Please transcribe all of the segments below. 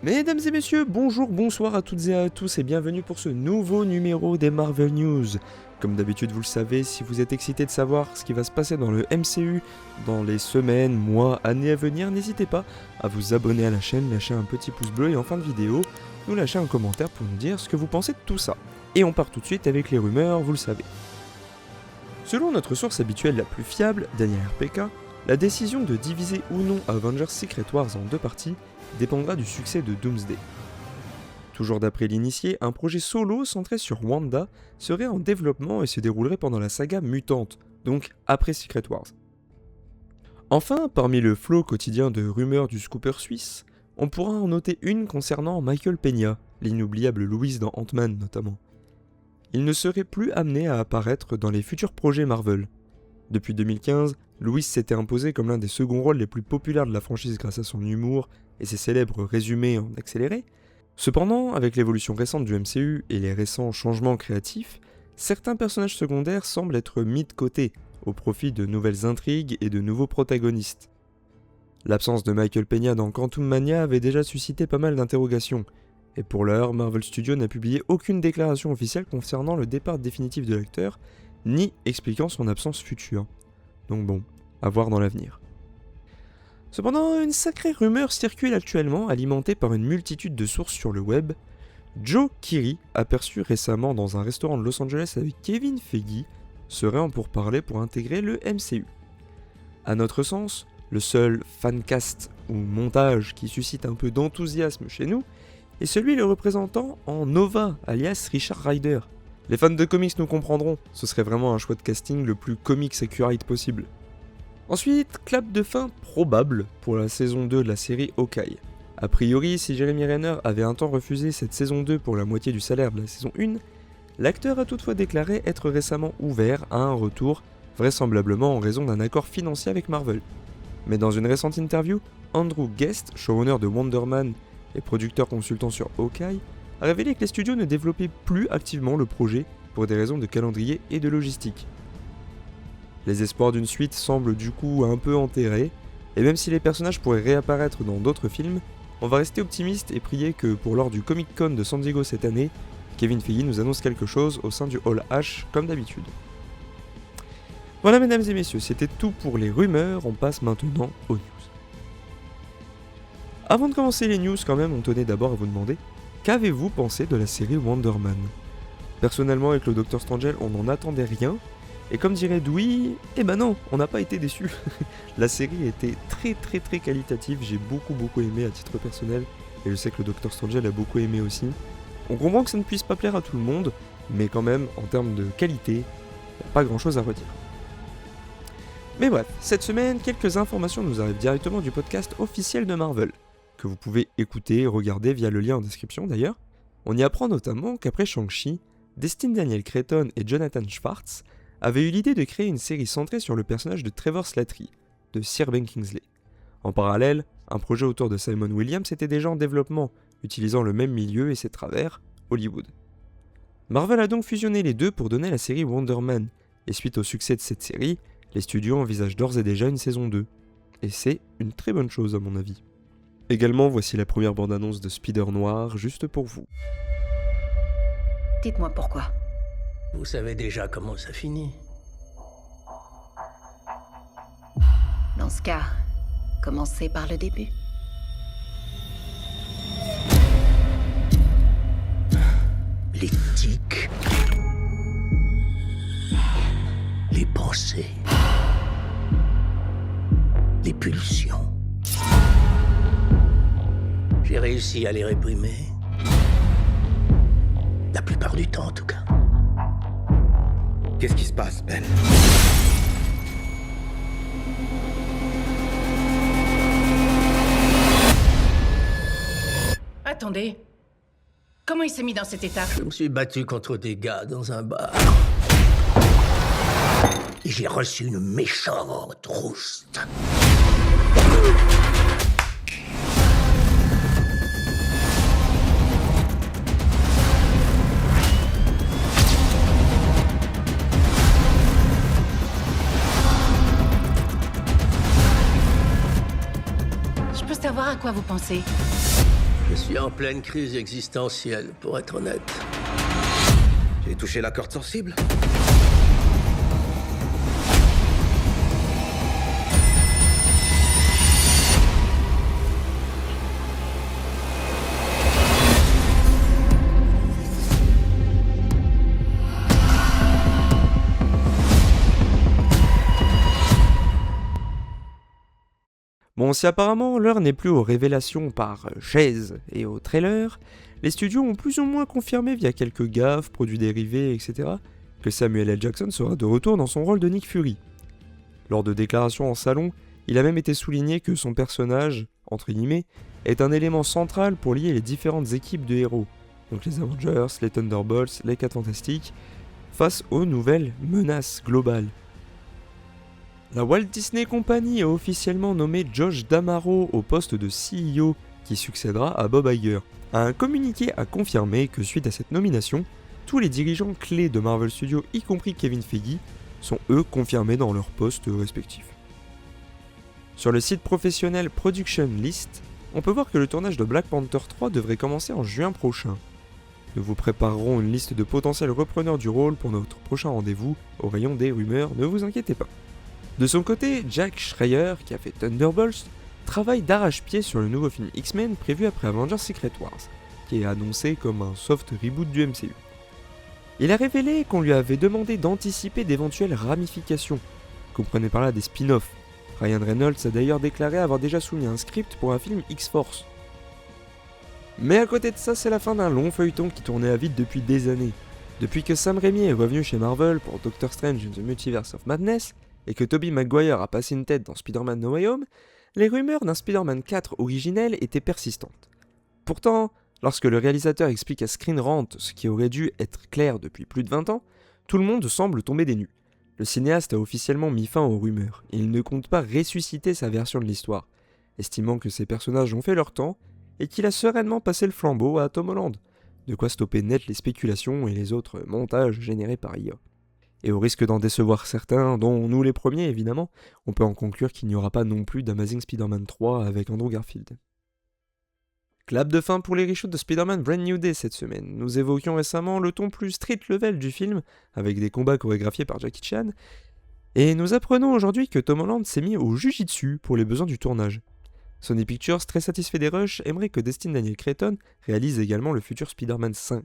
Mesdames et messieurs, bonjour, bonsoir à toutes et à tous et bienvenue pour ce nouveau numéro des Marvel News. Comme d'habitude vous le savez, si vous êtes excité de savoir ce qui va se passer dans le MCU dans les semaines, mois, années à venir, n'hésitez pas à vous abonner à la chaîne, lâcher un petit pouce bleu et en fin de vidéo, nous lâcher un commentaire pour nous dire ce que vous pensez de tout ça. Et on part tout de suite avec les rumeurs, vous le savez. Selon notre source habituelle la plus fiable, Daniel RPK, la décision de diviser ou non Avengers Secret Wars en deux parties dépendra du succès de Doomsday. Toujours d'après l'initié, un projet solo centré sur Wanda serait en développement et se déroulerait pendant la saga Mutante, donc après Secret Wars. Enfin, parmi le flot quotidien de rumeurs du scooper suisse, on pourra en noter une concernant Michael Peña, l'inoubliable Louis dans Ant-Man notamment. Il ne serait plus amené à apparaître dans les futurs projets Marvel. Depuis 2015, Louis s'était imposé comme l'un des seconds rôles les plus populaires de la franchise grâce à son humour et ses célèbres résumés en accéléré. Cependant, avec l'évolution récente du MCU et les récents changements créatifs, certains personnages secondaires semblent être mis de côté au profit de nouvelles intrigues et de nouveaux protagonistes. L'absence de Michael Peña dans Quantum Mania avait déjà suscité pas mal d'interrogations, et pour l'heure, Marvel Studios n'a publié aucune déclaration officielle concernant le départ définitif de l'acteur, ni expliquant son absence future. Donc bon, à voir dans l'avenir. Cependant, une sacrée rumeur circule actuellement, alimentée par une multitude de sources sur le web. Joe Keery, aperçu récemment dans un restaurant de Los Angeles avec Kevin Feige, serait en pourparlers pour intégrer le MCU. À notre sens, le seul fancast ou montage qui suscite un peu d'enthousiasme chez nous est celui le représentant en Nova, alias Richard Rider. Les fans de comics nous comprendront, ce serait vraiment un choix de casting le plus comics accurate possible. Ensuite, clap de fin probable pour la saison 2 de la série Hawkeye. A priori, si Jeremy Renner avait un temps refusé cette saison 2 pour la moitié du salaire de la saison 1, l'acteur a toutefois déclaré être récemment ouvert à un retour, vraisemblablement en raison d'un accord financier avec Marvel. Mais dans une récente interview, Andrew Guest, showrunner de Wonder Man et producteur consultant sur Hawkeye, a révélé que les studios ne développaient plus activement le projet pour des raisons de calendrier et de logistique. Les espoirs d'une suite semblent du coup un peu enterrés, et même si les personnages pourraient réapparaître dans d'autres films, on va rester optimiste et prier que pour lors du Comic Con de San Diego cette année, Kevin Feige nous annonce quelque chose au sein du Hall H comme d'habitude. Voilà mesdames et messieurs, c'était tout pour les rumeurs, on passe maintenant aux news. Avant de commencer les news quand même, on tenait d'abord à vous demander, qu'avez-vous pensé de la série Wonder Man ? Personnellement avec le Dr Strange, on n'en attendait rien, et comme dirait Dewey, eh ben non, on n'a pas été déçus. La série était très qualitative, j'ai beaucoup aimé à titre personnel, et je sais que le Dr Strange a beaucoup aimé aussi. On comprend que ça ne puisse pas plaire à tout le monde, mais quand même, en termes de qualité, il n'y a pas grand chose à redire. Mais bref, cette semaine, quelques informations nous arrivent directement du podcast officiel de Marvel, que vous pouvez écouter et regarder via le lien en description d'ailleurs. On y apprend notamment qu'après Shang-Chi, Destin Daniel Cretton et Jonathan Schwartz avaient eu l'idée de créer une série centrée sur le personnage de Trevor Slattery, de Sir Ben Kingsley. En parallèle, un projet autour de Simon Williams était déjà en développement, utilisant le même milieu et ses travers, Hollywood. Marvel a donc fusionné les deux pour donner la série Wonder Man, et suite au succès de cette série, les studios envisagent d'ores et déjà une saison 2. Et c'est une très bonne chose à mon avis. Également, voici la première bande-annonce de Spider Noir, juste pour vous. Dites-moi pourquoi. Vous savez déjà comment ça finit. Dans ce cas, commencez par le début. L'éthique. Les pensées. Les pulsions. J'ai réussi à les réprimer. La plupart du temps, en tout cas. Qu'est-ce qui se passe, Ben ? Attendez. Comment il s'est mis dans cet état? Je me suis battu contre des gars dans un bar. Et j'ai reçu une méchante rouste. Je peux savoir à quoi vous pensez? Je suis en pleine crise existentielle, pour être honnête. J'ai touché la corde sensible. Bon, si apparemment l'heure n'est plus aux révélations par chaise et aux trailers, les studios ont plus ou moins confirmé via quelques gaffes, produits dérivés, etc., que Samuel L. Jackson sera de retour dans son rôle de Nick Fury. Lors de déclarations en salon, il a même été souligné que son personnage, entre guillemets, est un élément central pour lier les différentes équipes de héros, donc les Avengers, les Thunderbolts, les 4 Fantastiques, face aux nouvelles menaces globales. La Walt Disney Company a officiellement nommé Josh D'Amaro au poste de CEO qui succédera à Bob Iger. Un communiqué a confirmé que suite à cette nomination, tous les dirigeants clés de Marvel Studios, y compris Kevin Feige, sont eux confirmés dans leurs postes respectifs. Sur le site professionnel Production List, on peut voir que le tournage de Black Panther 3 devrait commencer en juin prochain. Nous vous préparerons une liste de potentiels repreneurs du rôle pour notre prochain rendez-vous au rayon des rumeurs, ne vous inquiétez pas. De son côté, Jack Schreier, qui a fait Thunderbolts, travaille d'arrache-pied sur le nouveau film X-Men prévu après Avengers Secret Wars, qui est annoncé comme un soft reboot du MCU. Il a révélé qu'on lui avait demandé d'anticiper d'éventuelles ramifications, comprenez par là des spin-offs. Ryan Reynolds a d'ailleurs déclaré avoir déjà soumis un script pour un film X-Force. Mais à côté de ça, c'est la fin d'un long feuilleton qui tournait à vide depuis des années. Depuis que Sam Raimi est revenu chez Marvel pour Doctor Strange in the Multiverse of Madness, et que Tobey Maguire a passé une tête dans Spider-Man No Way Home, les rumeurs d'un Spider-Man 4 originel étaient persistantes. Pourtant, lorsque le réalisateur explique à Screen Rant ce qui aurait dû être clair depuis plus de 20 ans, tout le monde semble tomber des nues. Le cinéaste a officiellement mis fin aux rumeurs, et il ne compte pas ressusciter sa version de l'histoire, estimant que ses personnages ont fait leur temps, et qu'il a sereinement passé le flambeau à Tom Holland, de quoi stopper net les spéculations et les autres montages générés par IA. Et au risque d'en décevoir certains, dont nous les premiers évidemment, on peut en conclure qu'il n'y aura pas non plus d'Amazing Spider-Man 3 avec Andrew Garfield. Clap de fin pour les reshoots de Spider-Man Brand New Day cette semaine. Nous évoquions récemment le ton plus street level du film, avec des combats chorégraphiés par Jackie Chan, et nous apprenons aujourd'hui que Tom Holland s'est mis au jujitsu pour les besoins du tournage. Sony Pictures, très satisfait des rushs, aimerait que Destin Daniel Cretton réalise également le futur Spider-Man 5.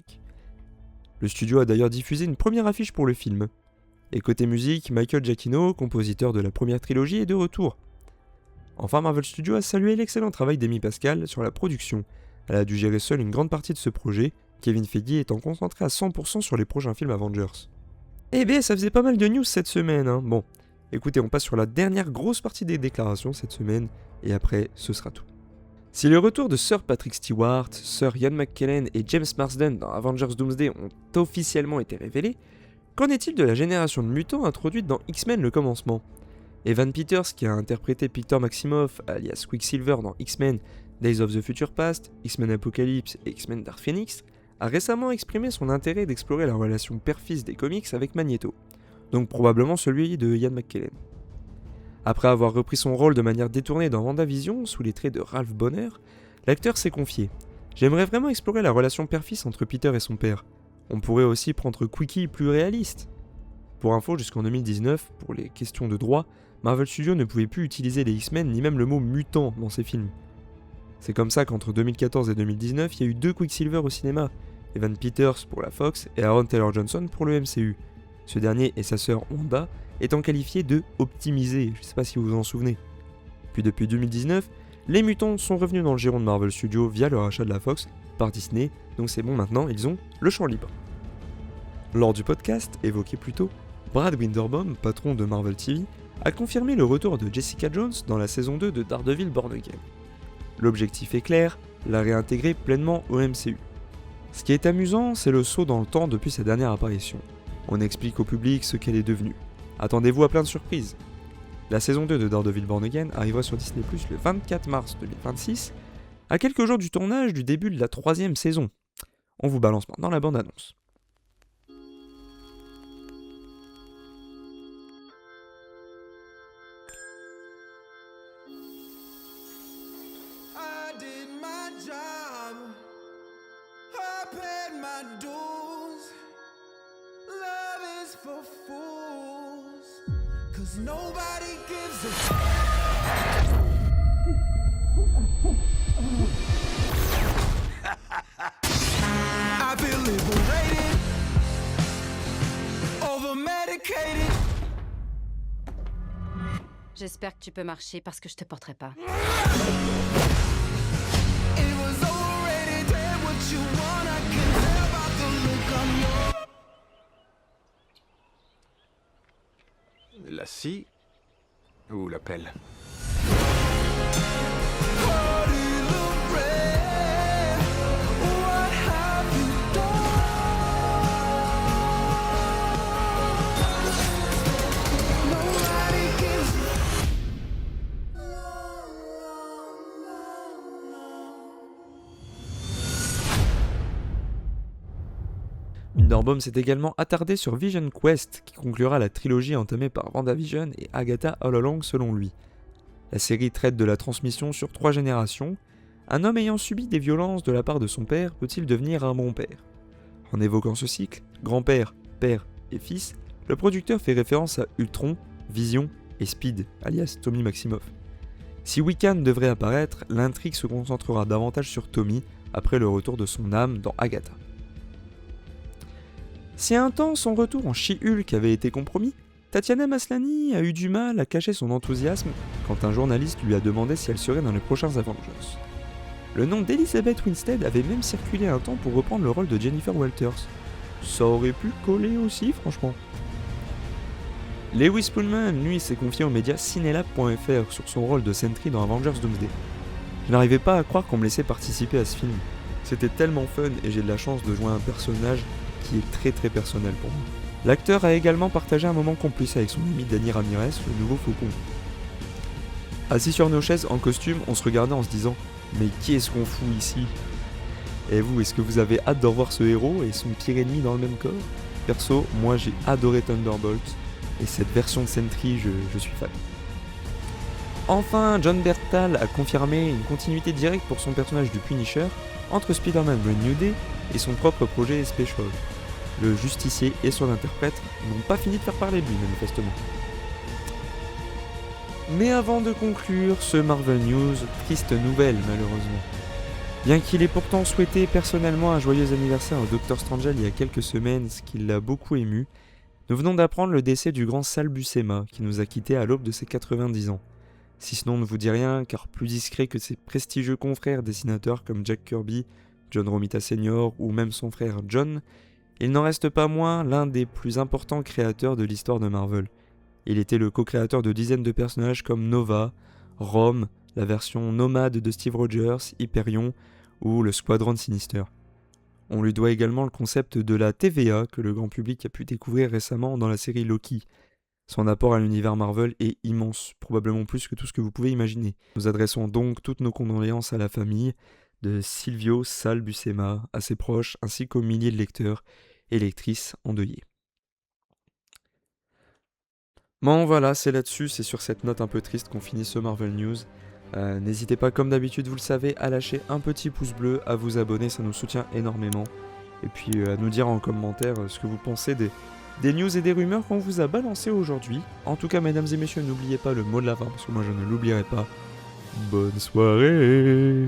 Le studio a d'ailleurs diffusé une première affiche pour le film. Et côté musique, Michael Giacchino, compositeur de la première trilogie, est de retour. Enfin, Marvel Studios a salué l'excellent travail d'Amy Pascal sur la production. Elle a dû gérer seule une grande partie de ce projet, Kevin Feige étant concentré à 100% sur les prochains films Avengers. Eh bien, ça faisait pas mal de news cette semaine, hein. Bon, écoutez, on passe sur la dernière grosse partie des déclarations cette semaine, et après, ce sera tout. Si le retour de Sir Patrick Stewart, Sir Ian McKellen et James Marsden dans Avengers Doomsday ont officiellement été révélés, qu'en est-il de la génération de mutants introduite dans X-Men le commencement ? Evan Peters, qui a interprété Peter Maximoff alias Quicksilver dans X-Men Days of the Future Past, X-Men Apocalypse et X-Men Dark Phoenix, a récemment exprimé son intérêt d'explorer la relation père-fils des comics avec Magneto, donc probablement celui de Ian McKellen. Après avoir repris son rôle de manière détournée dans WandaVision, sous les traits de Ralph Bonner, l'acteur s'est confié « J'aimerais vraiment explorer la relation père-fils entre Peter et son père. On pourrait aussi prendre Quickie plus réaliste. » Pour info, jusqu'en 2019, pour les questions de droit, Marvel Studios ne pouvait plus utiliser les X-Men ni même le mot mutant dans ses films. C'est comme ça qu'entre 2014 et 2019, il y a eu 2 Quicksilver au cinéma, Evan Peters pour la Fox et Aaron Taylor Johnson pour le MCU. Ce dernier et sa sœur Wanda étant qualifiés de optimisés, je ne sais pas si vous vous en souvenez. Puis depuis 2019, les mutants sont revenus dans le giron de Marvel Studios via le rachat de la Fox par Disney, donc c'est bon maintenant, ils ont le champ libre. Lors du podcast, évoqué plus tôt, Brad Winderbaum, patron de Marvel TV, a confirmé le retour de Jessica Jones dans la saison 2 de Daredevil Born Again. L'objectif est clair, la réintégrer pleinement au MCU. Ce qui est amusant, c'est le saut dans le temps depuis sa dernière apparition. On explique au public ce qu'elle est devenue. Attendez-vous à plein de surprises. La saison 2 de Daredevil Born Again arrivera sur Disney+ le 24 mars 2026, à quelques jours du tournage du début de la 3e saison. On vous balance maintenant la bande-annonce. I did my job J'espère que tu peux marcher parce que je te porterai pas. La scie ou la pelle? Winterbaum s'est également attardé sur Vision Quest, qui conclura la trilogie entamée par WandaVision et Agatha All Along selon lui. La série traite de la transmission sur 3 générations. Un homme ayant subi des violences de la part de son père peut-il devenir un bon père? En évoquant ce cycle, grand-père, père et fils, le producteur fait référence à Ultron, Vision et Speed, alias Tommy Maximoff. Si Wiccan devrait apparaître, l'intrigue se concentrera davantage sur Tommy après le retour de son âme dans Agatha. Si un temps son retour en She-Hulk avait été compromis, Tatiana Maslany a eu du mal à cacher son enthousiasme quand un journaliste lui a demandé si elle serait dans les prochains Avengers. Le nom d'Elizabeth Winstead avait même circulé un temps pour reprendre le rôle de Jennifer Walters. Ça aurait pu coller aussi, franchement. Lewis Pullman, lui, s'est confié aux médias Cinelab.fr sur son rôle de Sentry dans Avengers Doomsday. Je n'arrivais pas à croire qu'on me laissait participer à ce film. C'était tellement fun et j'ai de la chance de jouer un personnage qui est très personnel pour moi. L'acteur a également partagé un moment complice avec son ami Danny Ramirez, le nouveau Faucon. Assis sur nos chaises en costume, on se regardait en se disant « Mais qu'est-ce qu'on fout ici ?» Et vous, est-ce que vous avez hâte de revoir ce héros et son pire ennemi dans le même corps? Perso, moi j'ai adoré Thunderbolt, et cette version de Sentry, je suis fan. Enfin, John Bernthal a confirmé une continuité directe pour son personnage du Punisher entre Spider-Man Brand New Day et son propre projet Special. Le justicier et son interprète n'ont pas fini de faire parler de lui, manifestement. Mais avant de conclure ce Marvel News, triste nouvelle malheureusement. Bien qu'il ait pourtant souhaité personnellement un joyeux anniversaire au Dr Strange il y a quelques semaines, ce qui l'a beaucoup ému, nous venons d'apprendre le décès du grand Sal Buscema, qui nous a quittés à l'aube de ses 90 ans. Si ce nom ne vous dit rien, car plus discret que ses prestigieux confrères dessinateurs comme Jack Kirby, John Romita Sr. ou même son frère John, il n'en reste pas moins l'un des plus importants créateurs de l'histoire de Marvel. Il était le co-créateur de dizaines de personnages comme Nova, Rome, la version nomade de Steve Rogers, Hyperion ou le Squadron Sinister. On lui doit également le concept de la TVA que le grand public a pu découvrir récemment dans la série Loki. Son apport à l'univers Marvel est immense, probablement plus que tout ce que vous pouvez imaginer. Nous adressons donc toutes nos condoléances à la famille de Silvio Sal Buscema, à ses proches, ainsi qu'aux milliers de lecteurs et lectrices endeuillés. Bon voilà, c'est là-dessus, c'est sur cette note un peu triste qu'on finit ce Marvel News. N'hésitez pas, comme d'habitude, vous le savez, à lâcher un petit pouce bleu, à vous abonner, ça nous soutient énormément. Et puis à nous dire en commentaire ce que vous pensez des news et des rumeurs qu'on vous a balancées aujourd'hui. En tout cas, mesdames et messieurs, n'oubliez pas le mot de la fin, parce que moi je ne l'oublierai pas. Bonne soirée!